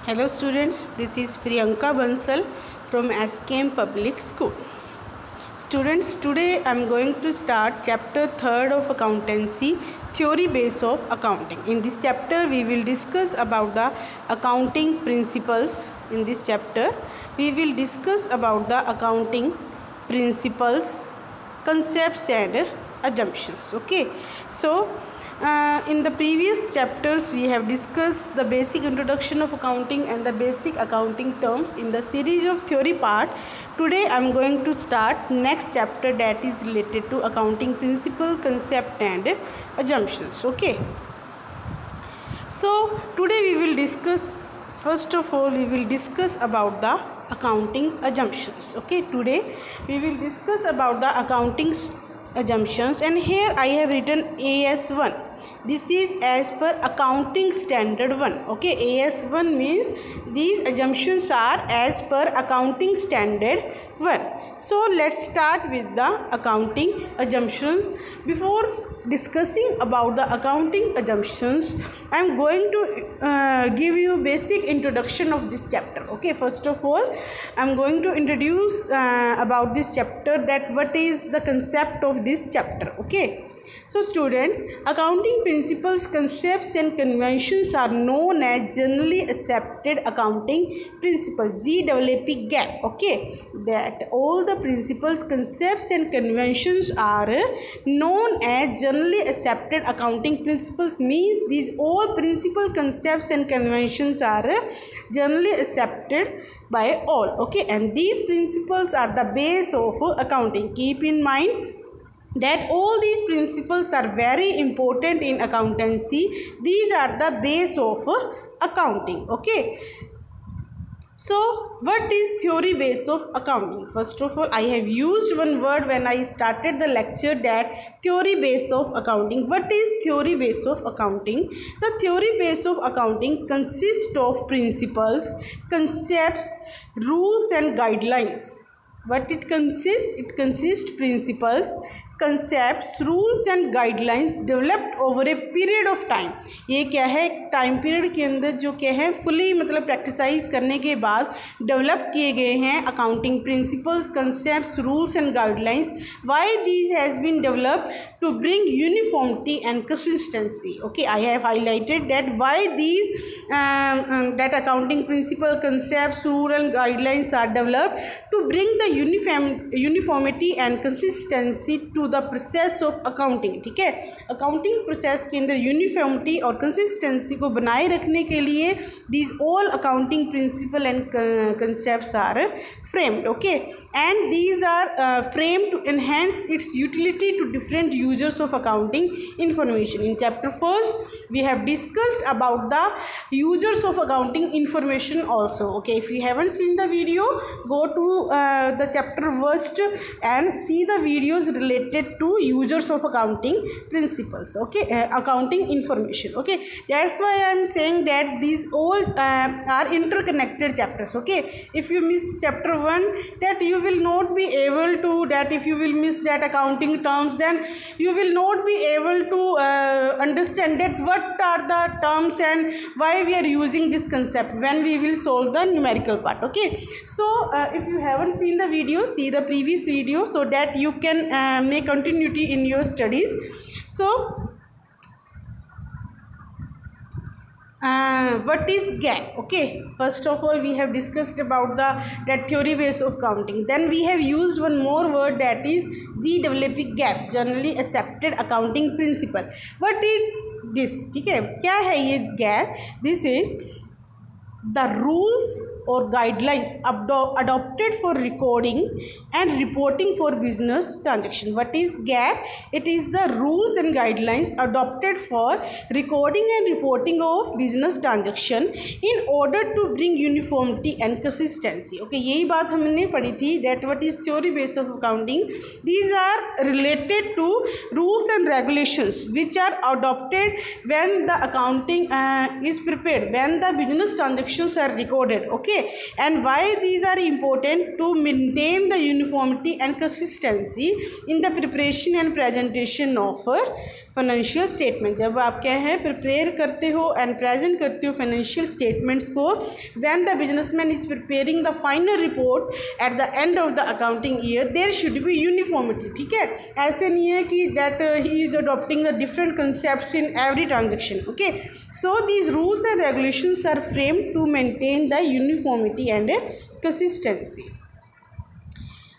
Hello students, this is Priyanka Bansal from SKM Public School. Students, today I am going to start chapter 3rd of accountancy, theory base of accounting. In this chapter we will discuss about the accounting principles. In this chapter we will discuss about the accounting principles, concepts and assumptions. Okay, so in the previous chapters we have discussed the basic introduction of accounting and the basic accounting terms in the series of theory part. Today I am going to start next chapter that is related to accounting principle, concept and assumptions. Okay, so today we will discuss, first of all we will discuss about the accounting assumptions. Okay, today we will discuss about the accounting assumptions, and here I have written AS1. This is as per accounting standard 1. Okay, AS1 means these assumptions are as per accounting standard 1. So let's start with the accounting assumptions. Before discussing about the accounting assumptions, I am going to give you basic introduction of this chapter. Okay, first of all I am going to introduce about this chapter, that what is the concept of this chapter. Okay, so students, accounting principles, concepts and conventions are known as generally accepted accounting principles, GAAP. Okay, that all the principles, concepts and conventions are known as generally accepted accounting principles, means these all principles, concepts and conventions are generally accepted by all. Okay, and these principles are the base of accounting. Keep in mind that all these principles are very important in accountancy. These are the base of accounting. Okay, so what is theory base of accounting? First of all, I have used one word when I started the lecture, that theory base of accounting. What is theory base of accounting? The theory base of accounting consists of principles, concepts, rules and guidelines. What it consists? It consists principles, concepts, rules and guidelines developed over a period of time. ये क्या है, time period के अंदर जो क्या है fully मतलब प्रैक्टिसाइज करने के बाद डेवलप किए गए हैं accounting principles, concepts, rules and guidelines. Why these has been developed to bring uniformity and consistency. Okay, I have highlighted that why these that accounting principle, concepts, rules and guidelines are developed to bring the uniformity and consistency to the process of accounting. ठीक है, accounting process के अंदर uniformity और consistency को बनाए रखने के लिए these all accounting principle and concepts are framed. Okay, and these are framed to enhance its utility to different users of accounting information. In chapter first we have discussed about the users of accounting information also. Okay, if you haven't seen the video, go to the chapter first and see the videos related to users of accounting principles. Okay, accounting information. Okay, that's why I am saying that these all are interconnected chapters. Okay, if you miss chapter 1, that you will not be able to, that if you will miss that accounting terms, then you will not be able to understand that what are the terms and why we are using this concept when we will solve the numerical part. Okay, so if you haven't seen the video, see the previous video so that you can make continuity in your studies. So what is GAAP? Okay, first of all we have discussed about that theory base of accounting. Then we have used one more word, that is GAAP, generally accepted accounting principle. What is this? ठीक है, क्या है ये GAAP? This is the rules or guidelines adopted for recording and reporting for business transaction. What is GAAP? It is the rules and guidelines adopted for recording and reporting of business transaction in order to bring uniformity and consistency. Okay, यही बात हमने पढ़ी थी, that what is theory base of accounting. These are related to rules and regulations which are adopted when the accounting is prepared, when the business transactions are recorded. Okay, and why these are important? To maintain the uniformity and consistency in the preparation and presentation of financial statement, जब आप क्या है prepare करते हो and present करते हो financial statements को, when the businessman is preparing the final report at the end of the accounting year, there should be uniformity, ठीक है। ऐसे नहीं है कि that he is adopting the different concept in every transaction, okay. So these rules and regulations are framed to maintain the uniformity and consistency.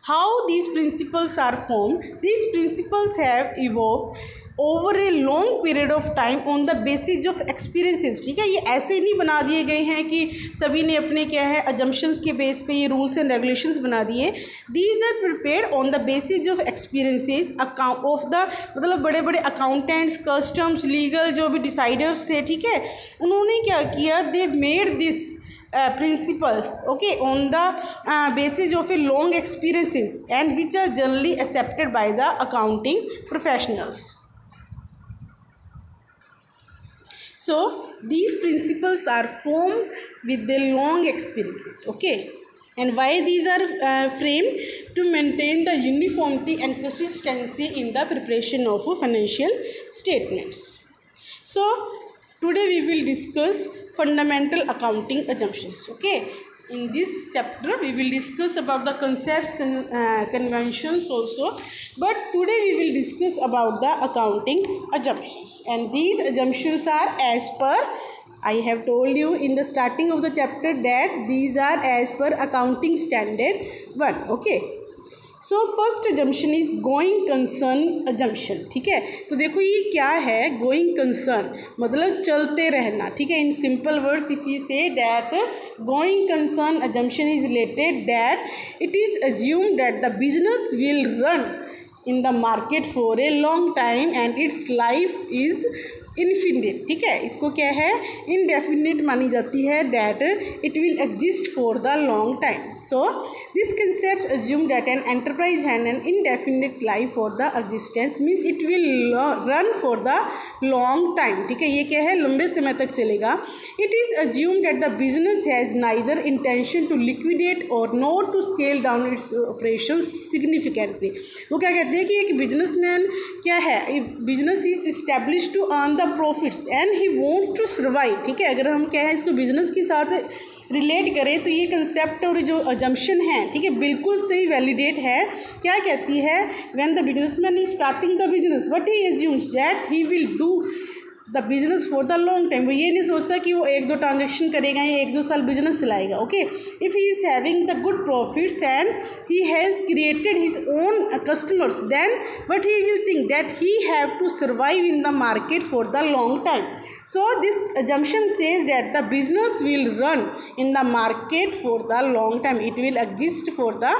How these principles are formed? These principles have evolved over a long period of time on the basis of experiences, ठीक है। ये ऐसे नहीं बना दिए गए हैं कि सभी ने अपने क्या है assumptions के बेस पे ये रूल्स एंड रेगुलेशंस बना दिए। These are prepared on the basis of experiences of the, मतलब बड़े बड़े अकाउंटेंट्स, कस्टम्स, लीगल जो भी डिसाइडर्स थे, ठीक है, उन्होंने क्या किया, they made this principles, okay, on the basis of a long experiences and which are generally accepted by the accounting professionals. So these principles are formed with the long experiences, okay. And why these are framed? To maintain the uniformity and consistency in the preparation of financial statements. So today we will discuss fundamental accounting assumptions, okay. In this chapter we will discuss about the concepts, conventions also, but today we will discuss about the accounting assumptions, and these assumptions are as per, I have told you in the starting of the chapter that these are as per accounting standard 1, okay. So first assumption is going concern assumption, ठीक है। तो देखो ये क्या है, going concern मतलब चलते रहना, ठीक है। In simple words if you say that going concern assumption is related that it is assumed that the business will run in the market for a long time and it's life is infinite, ठीक है। इसको क्या है, indefinite मानी जाती है, that it will exist for the long time. So this concept assume that an enterprise has an indefinite life for the existence, means it will run for the long time, ठीक है। ये क्या है, लंबे समय तक चलेगा। It is assume that the business has neither intention to liquidate और not to scale down its operation significantly. वो क्या कहते हैं कि एक बिजनेसमैन क्या है, business is establish to earn the profits and he want to survive, ठीक है। अगर हम क्या है इसको बिजनेस के साथ रिलेट करें तो ये कंसेप्ट और जो अजम्पशन है, ठीक है, बिल्कुल सही वैलिडेट है। क्या कहती है, when the businessman is starting the business what he assumes that he will do the business for the long time. वो ये नहीं सोचता कि वो 1-2 ट्रांजेक्शन करेगा या 1-2 साल बिजनेस चलाएगा, okay. If he is having the good profits and he has created his own customers, then but he will think that he have to survive in the market for the long time. So this assumption says that the business will run in the market for the long time. It will exist for the